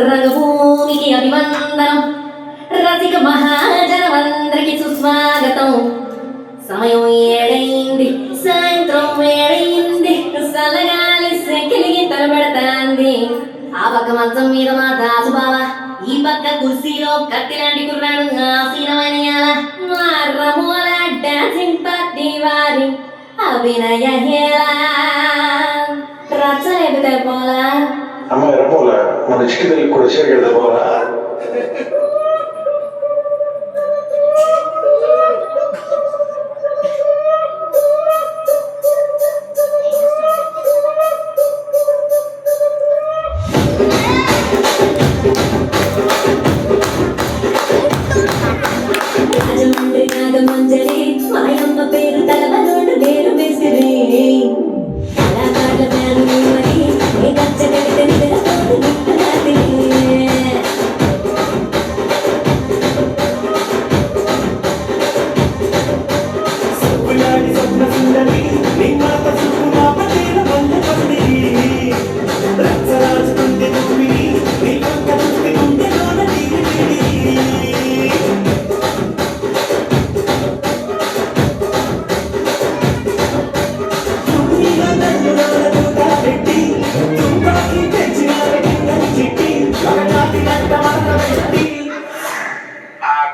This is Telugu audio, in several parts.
రంగభూమికి అభివందనం, రసిక మహాజనమందరికి సుస్వాగతం. సమయం ఏడైంది, సాయంత్రం వేడైంది, సలగాలి సెకిలిగి తలబెడతాంది. ఆ పక్క మంచం మీద మా దాసుబావ, ఈ పక్క కుర్సీలో కత్తిలాంటి కుర్రాడు ఆసీనమనియాల. మా రమోల డాన్సింగ్ పార్టీ వారి అభినయ హేళ రచ్చలేపితే పోలా. అమ్మాయి రమోల మన చిక్కి కూడా చేరగలదా పోలా? మంజరి మాయమ్మ పేరు తలవనోడు నేను విసిరి కళాకారుల పేరు మరి ఏ గచ్చ కడితే నిద్రపోదు నిద్రరాత్రి.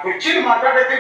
కుర్చీని మాట్లాడేది